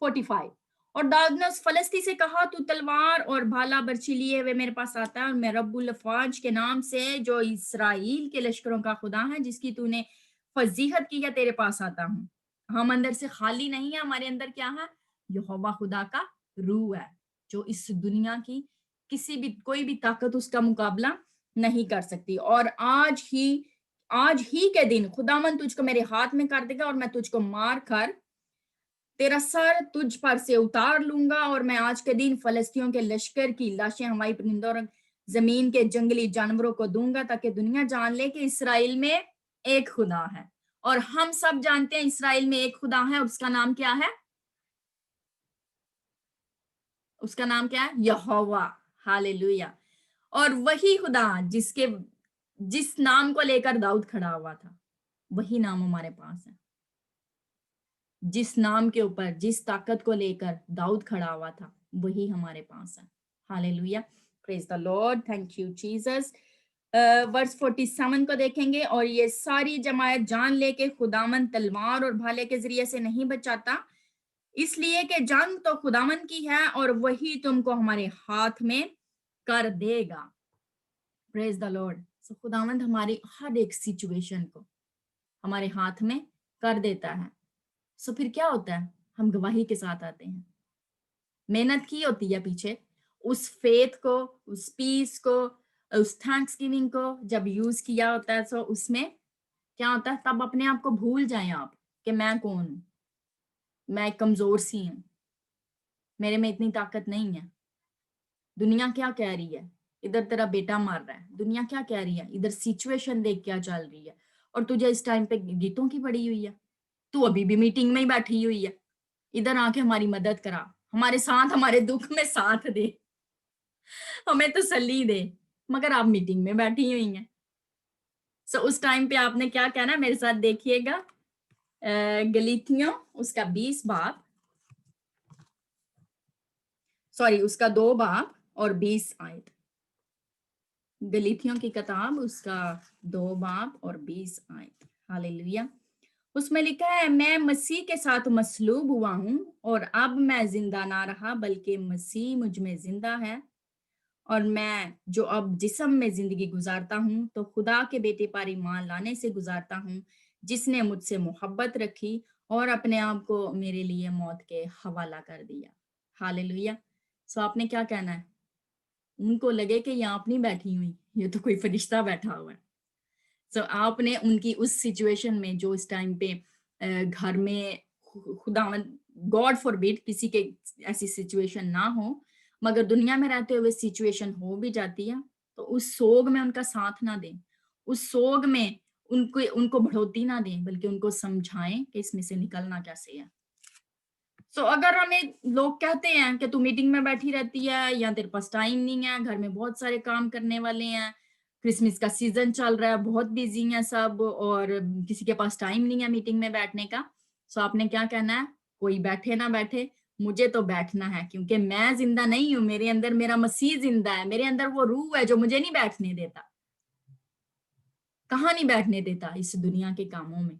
45। और दाऊद ने उस फलस्ती से कहा, तू तलवार और भाला बर्छी लिए वे मेरे पास आता है, और मैं रब्बुल अफवाज के नाम से जो इसराइल के लश्करों का खुदा है जिसकी तूने फजीहत की है, तेरे पास आता हूँ। हम अंदर से खाली नहीं है, हमारे अंदर क्या है? यहोवा खुदा का रूह है, जो इस दुनिया की किसी भी कोई भी ताकत उसका मुकाबला नहीं कर सकती। और आज ही के दिन खुदावन तुझको मेरे हाथ में कर देगा, और मैं तुझको मार कर तेरा सर तुझ पर से उतार लूंगा। और मैं आज के दिन फलस्तियों के लश्कर की लाशें हवाई परिंदों और जमीन के जंगली जानवरों को दूंगा, ताकि दुनिया जान ले कि इसराइल में एक खुदा है। और हम सब जानते हैं इसराइल में एक खुदा है, उसका नाम क्या है? उसका नाम क्या है? यहोवा। हालेलुया। और वही खुदा जिस नाम को लेकर दाऊद खड़ा हुआ था, वही नाम हमारे पास है। जिस नाम के ऊपर, जिस ताकत को लेकर दाऊद खड़ा हुआ था, वही हमारे पास है। Hallelujah, praise the Lord, thank you Jesus. Verse 47 को देखेंगे। और ये सारी जमायत जान ले के खुदावन तलवार और भाले के जरिए से नहीं बचाता, इसलिए कि जंग तो खुदावन की है और वही तुमको हमारे हाथ में कर देगा। Praise the lord. सो खुदावंद हमारी हर एक सिचुएशन को हमारे हाथ में कर देता है। सो फिर क्या होता है? हम गवाही के साथ आते हैं। मेहनत की होती है पीछे, उस फेथ को, उस पीस को, उस थैंक्स गिविंग को जब यूज किया होता है, तो उसमें क्या होता है? तब अपने आप को भूल जाएं आप कि मैं कौन हूं, मैं कमजोर सी हूं, मेरे में इतनी ताकत नहीं है। दुनिया क्या कह रही है? इधर तेरा बेटा मर रहा है। दुनिया क्या कह रही है? इधर सिचुएशन देख क्या चल रही है, और तुझे इस टाइम पे गीतों की पड़ी हुई है। तू अभी भी मीटिंग में ही बैठी हुई है। इधर आके हमारी मदद करा, हमारे साथ, हमारे दुख में साथ दे, हमें तसल्ली दे, मगर आप मीटिंग में बैठी हुई हैं। सो उस टाइम पे आपने क्या कहना है? मेरे साथ देखिएगा, गलीतियों उसका 20 बाब, सॉरी उसका 2 बाब और 20 आयत। गलीतियों की किताब उसका 2 बाब और 20 आयत। हालेलुया। उसमें लिखा है, मैं मसीह के साथ मसलूब हुआ हूं, और अब मैं जिंदा ना रहा बल्कि मसीह मुझ में जिंदा है। और मैं जो अब जिस्म में जिंदगी गुजारता हूं तो खुदा के बेटे पर ईमान लाने से गुजारता हूं, जिसने मुझसे मोहब्बत रखी और अपने आप को मेरे लिए मौत के हवाला कर दिया। हालेलुया। सो आपने क्या कहना है? उनको लगे कि यहाँ अपनी बैठी हुई, ये तो कोई फरिश्ता बैठा हुआ है। सो आपने उनकी उस सिचुएशन में जो इस टाइम पे घर में खुदावंद, गॉड फॉरबिड किसी के ऐसी सिचुएशन ना हो, मगर दुनिया में रहते हुए सिचुएशन हो भी जाती है, तो उस सोग में उनका साथ ना दें, उस सोग में उनको उनको बढ़ोतरी ना दें, बल्कि उनको समझाएं कि इसमें से निकलना कैसे है। सो अगर हमें लोग कहते हैं कि तू मीटिंग में बैठी रहती है, या तेरे पास टाइम नहीं है, घर में बहुत सारे काम करने वाले हैं, क्रिसमस का सीजन चल रहा है, बहुत बिजी हैं सब, और किसी के पास टाइम नहीं है मीटिंग में बैठने का, सो आपने क्या कहना है? कोई बैठे ना बैठे, मुझे तो बैठना है, क्योंकि मैं जिंदा नहीं हूं, मेरे अंदर मेरा मसीह जिंदा है, मेरे अंदर वो रूह है जो मुझे नहीं बैठने देता। कहाँ नहीं बैठने देता? इस दुनिया के कामों में,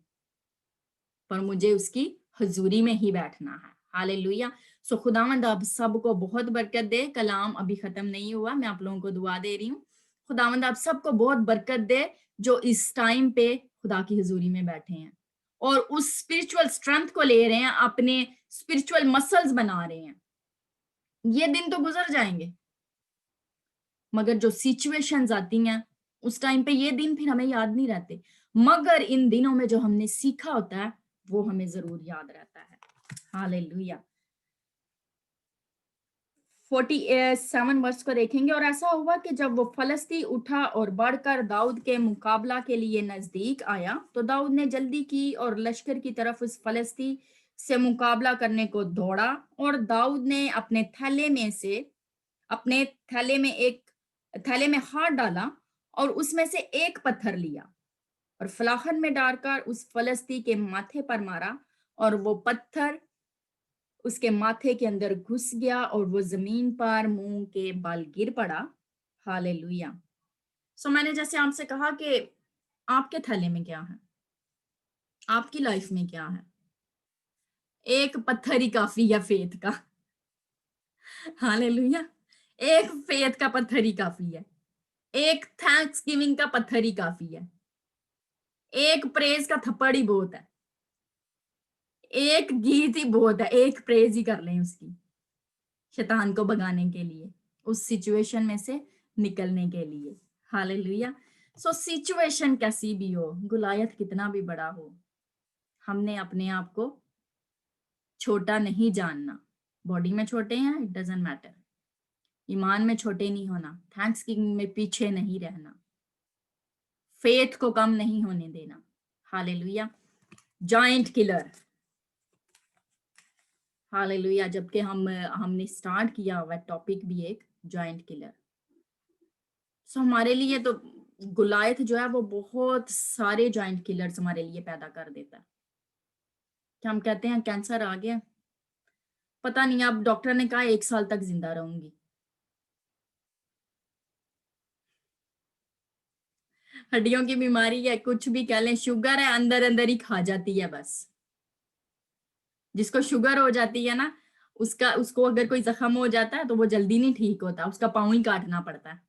पर मुझे उसकी हजूरी में ही बैठना है। हालेलुया। सो खुदावंद आप सबको बहुत बरकत दे। कलाम अभी खत्म नहीं हुआ, मैं आप लोगों को दुआ दे रही हूँ। खुदावंद आप सबको बहुत बरकत दे जो इस टाइम पे खुदा की हजूरी में बैठे हैं और उस स्पिरिचुअल स्ट्रेंथ को ले रहे हैं, अपने स्पिरिचुअल मसल्स बना रहे हैं। ये दिन तो गुजर जाएंगे, मगर जो सिचुएशंस आती हैं उस टाइम पे ये दिन फिर हमें याद नहीं रहते, मगर इन दिनों में जो हमने सीखा होता है वो हमें जरूर याद रहता है। हालेलुया। 47 वर्ष को देखेंगे। और ऐसा हुआ कि जब वो फलस्ती उठा और बढ़कर दाऊद के मुकाबला के लिए नजदीक आया, तो दाऊद ने जल्दी की और लश्कर की तरफ उस फलस्ती से मुकाबला करने को दौड़ा। और दाऊद ने अपने थैले में हाथ डाला और उसमें से एक पत्थर लिया और फलाखन में डालकर उस फलस्ती के माथे पर मारा, और वो पत्थर उसके माथे के अंदर घुस गया और वो जमीन पर मुंह के बल गिर पड़ा। हालेलुया। सो मैंने जैसे आपसे कहा कि आपके थैले में क्या है, आपकी लाइफ में क्या है? एक पत्थर ही काफी है फेथ का। हालेलुया। एक फेथ का पत्थर ही काफी है, एक थैंक्स गिविंग का पत्थर ही काफी है, एक प्रेज का थप्पड़ ही बहुत है, एक गीत ही बहुत है, एक प्रेज ही कर लें उसकी, शैतान को भगाने के लिए, उस सिचुएशन में से निकलने के लिए। हालेलुया। सो सिचुएशन कैसी भी हो, गुलायत कितना भी बड़ा हो, हमने अपने आप को छोटा नहीं जानना। बॉडी में छोटे हैं, इट डजंट मैटर। ईमान में छोटे नहीं होना, थैंक्स गिविंग में पीछे नहीं रहना, फेथ को कम नहीं होने देना। हालेलुया। Giant killer. हालेलुया। जबकि हमने स्टार्ट किया हुआ टॉपिक भी एक जायंट किलर। सो हमारे लिए तो गुलायत जो है वो बहुत सारे जायंट किलर्स हमारे लिए पैदा कर देता है। क्या हम कहते हैं कैंसर आ गया, पता नहीं, अब डॉक्टर ने कहा 1 साल तक जिंदा रहूंगी। हड्डियों की बीमारी है, कुछ भी कह लें, शुगर है, अंदर अंदर ही खा जाती है बस। जिसको शुगर हो जाती है ना, उसको अगर कोई जख्म हो जाता है तो वो जल्दी नहीं ठीक होता, उसका पाँव ही काटना पड़ता है।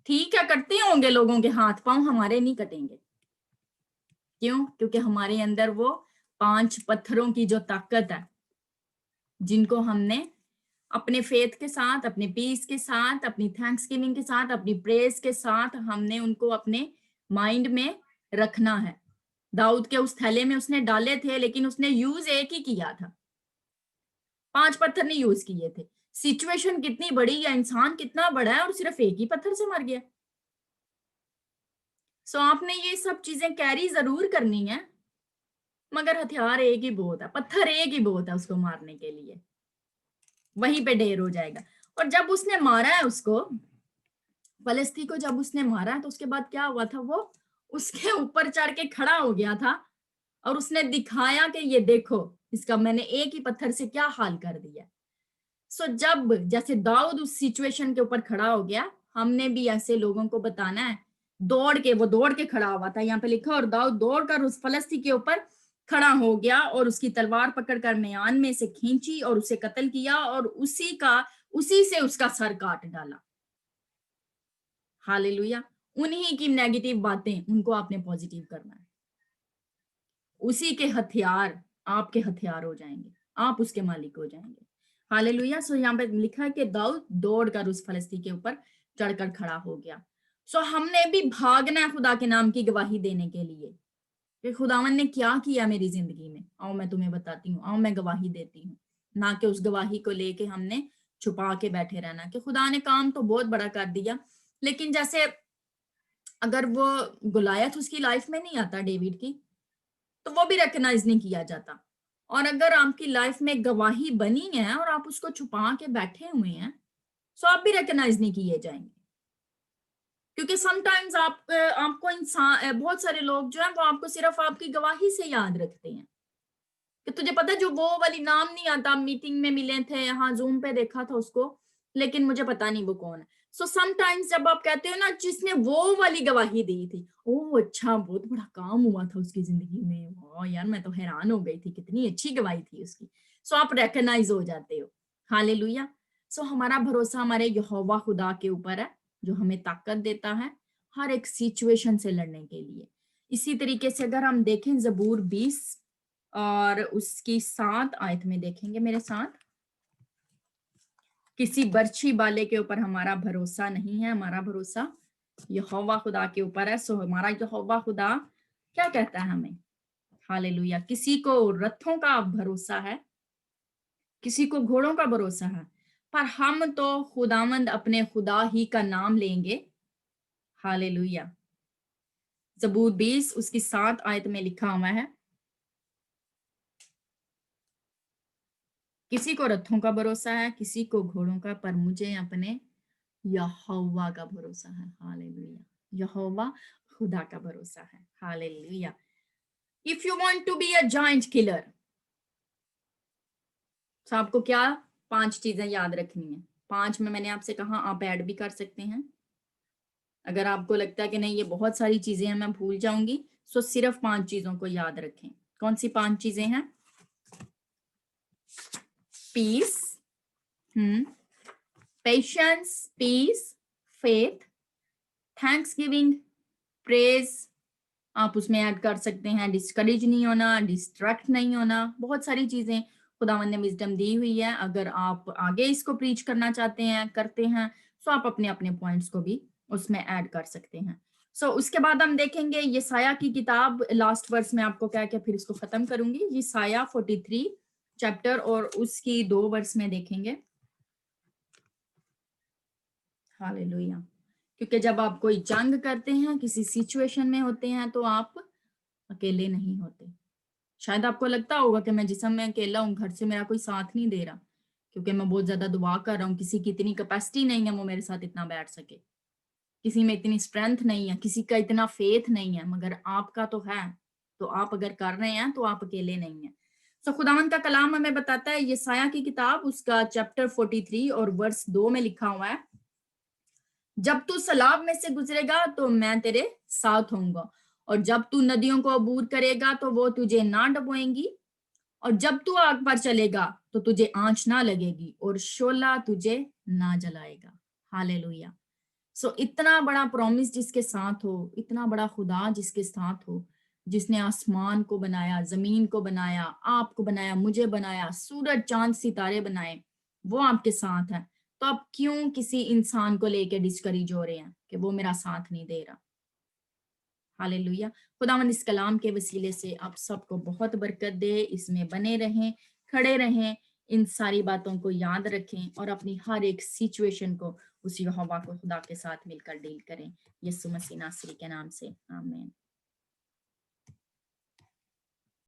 ठीक है, कटते होंगे लोगों के हाथ पाँव, हमारे नहीं कटेंगे। क्यों? क्योंकि हमारे अंदर वो 5 पत्थरों की जो ताकत है, जिनको हमने अपने फेथ के साथ, अपने पीस के साथ, अपनी थैंक्स गिविंग के साथ, अपनी प्रेज के साथ, हमने उनको अपने माइंड में रखना है। दाऊद के उस थैले में उसने डाले थे, लेकिन उसने यूज एक ही किया था, 5 पत्थर नहीं यूज किए थे। सिचुएशन कितनी बड़ी है, इंसान कितना बड़ा है, और सिर्फ एक ही पत्थर से मर गया। सो आपने ये सब चीजें कैरी जरूर करनी है, मगर हथियार एक ही बहुत है, पत्थर एक ही बहुत है उसको मारने के लिए, वहीं पे ढेर हो जाएगा। और जब उसने मारा है उसको, फलस्ती को जब उसने मारा है, तो उसके बाद क्या हुआ था, वो उसके ऊपर चढ़ के खड़ा हो गया था और उसने दिखाया कि ये देखो, इसका मैंने एक ही पत्थर से क्या हाल कर दिया। सो जब जैसे दाऊद उस सिचुएशन के ऊपर खड़ा हो गया, हमने भी ऐसे लोगों को बताना है। वो दौड़ के खड़ा हुआ था, यहाँ पे लिखा, और दाऊद दौड़कर उस फलस्ती के ऊपर खड़ा हो गया और उसकी तलवार पकड़कर म्यान में से खींची और उसे कत्ल किया और उसी से उसका सर काट डाला। हालेलुया। उन्हीं की नेगेटिव बातें, उनको आपने पॉजिटिव करना है। उसी के हथियार आपके हथियार हो जाएंगे, आप उसके मालिक हो जाएंगे। हालेलुया। सो यहाँ पे लिखा है कि दाऊद दौड़कर उस फलस्ती के ऊपर चढ़कर खड़ा हो गया। सो हमने भी भागना है खुदा के नाम की गवाही देने के लिए कि खुदावन ने क्या किया मेरी जिंदगी में। आओ मैं तुम्हें बताती हूँ, आओ मैं गवाही देती हूँ। ना कि उस गवाही को लेके हमने छुपा के बैठे रहना कि खुदा ने काम तो बहुत बड़ा कर दिया, लेकिन जैसे अगर वो गुलायत उसकी लाइफ में नहीं आता डेविड की, तो वो भी रिकग्नाइज नहीं किया जाता। और अगर आपकी लाइफ में गवाही बनी है और आप उसको छुपा के बैठे हुए हैं, तो आप भी रिकग्नाइज नहीं किए जाएंगे। क्योंकि समटाइम्स आपको इंसान, बहुत सारे लोग जो है वो आपको सिर्फ आपकी गवाही से याद रखते हैं कि तुझे पता है जो वो वाली नाम नहीं आता, मीटिंग में मिले थे, यहाँ जूम पे देखा था उसको, लेकिन मुझे पता नहीं वो कौन है। सो समटाइम्स जब आप कहते हो ना जिसने वो वाली गवाही दी थी, ओह अच्छा बहुत बड़ा काम हुआ था उसकी जिंदगी में, वाह यार मैं तो हैरान हो गई थी, कितनी अच्छी गवाही थी उसकी। सो आप रिकग्नाइज हो जाते हो। हालेलुया। सो हमारा भरोसा हमारे यहोवा खुदा के ऊपर है, जो हमें ताकत देता है हर एक सिचुएशन से लड़ने के लिए। इसी तरीके से अगर हम देखें जबूर 20 और उसकी 7 आयत में देखेंगे मेरे साथ। किसी बर्छी वाले के ऊपर हमारा भरोसा नहीं है, हमारा भरोसा यहोवा खुदा के ऊपर है। सो हमारा यहोवा खुदा क्या कहता है हमें? हालेलुया। किसी को रथों का भरोसा है, किसी को घोड़ों का भरोसा है, पर हम तो खुदावंद अपने खुदा ही का नाम लेंगे। हालेलुया। ज़बूर 20 उसकी 7 आयत में लिखा हुआ है, किसी को रथों का भरोसा है, किसी को घोड़ों का, पर मुझे अपने यहोवा का भरोसा है। हालेलुया। यहोवा खुदा का भरोसा है। Hallelujah. If you want to be a giant killer, तो आपको क्या 5 चीजें याद रखनी है। 5 में मैंने आपसे कहा आप ऐड भी कर सकते हैं। अगर आपको लगता है कि नहीं ये बहुत सारी चीजें हैं मैं भूल जाऊंगी, सो सिर्फ 5 चीजों को याद रखें। कौन सी 5 चीजें हैं? Peace, patience, peace, faith, thanksgiving, praise, आप उसमें ऐड कर सकते हैं डिस्करेज नहीं होना, डिस्ट्रैक्ट नहीं होना। बहुत सारी चीजें खुदावंद ने विजडम दी हुई है। अगर आप आगे इसको प्रीच करना चाहते हैं, करते हैं, तो आप अपने अपने पॉइंट्स को भी उसमें ऐड कर सकते हैं। सो उसके बाद हम देखेंगे यसाया की किताब, लास्ट वर्स में आपको क्या क्या, फिर इसको खत्म करूंगी। यसाया 43 चैप्टर और उसकी 2 वर्स में देखेंगे। हालेलुया। क्योंकि जब आप कोई जंग करते हैं, किसी सिचुएशन में होते हैं, तो आप अकेले नहीं होते। शायद आपको लगता होगा कि मैं जिसम में अकेला हूँ, घर से मेरा कोई साथ नहीं दे रहा, क्योंकि मैं बहुत ज्यादा दुआ कर रहा हूँ, किसी की इतनी कैपेसिटी नहीं है वो मेरे साथ इतना बैठ सके, किसी में इतनी स्ट्रेंथ नहीं है, किसी का इतना फेथ नहीं है, मगर आपका तो है। तो आप अगर कर रहे हैं तो आप अकेले नहीं है। सो खुदावंद का कलाम हमें बताता है, यसाया की किताब उसका चैप्टर 43 और वर्स 2 में लिखा हुआ है, जब तू सैलाब में से गुजरेगा तो मैं तेरे साथ होऊंगा, और जब तू नदियों को अबूर करेगा तो वो तुझे ना डुबोएंगी, और जब तू आग पर चलेगा तो तुझे आंच ना लगेगी, और शोला तुझे ना जलाएगा। हालेलुया। सो इतना बड़ा प्रॉमिस जिसके साथ हो, इतना बड़ा खुदा जिसके साथ हो, जिसने आसमान को बनाया, जमीन को बनाया, आपको बनाया, मुझे बनाया, सूरज चांद सितारे बनाए, वो आपके साथ है। तो आप क्यों किसी इंसान को लेके डिस्करेज हो रहे हैं कि वो मेरा साथ नहीं दे रहा? हालेलुया। खुदावंद इस कलाम के वसीले से आप सबको बहुत बरकत दे, इसमें बने रहें, खड़े रहें, इन सारी बातों को याद रखें और अपनी हर एक सिचुएशन को उस यहोवा को खुदा के साथ मिलकर डील करें। यीशु मसीह नासरी के नाम से, आमीन।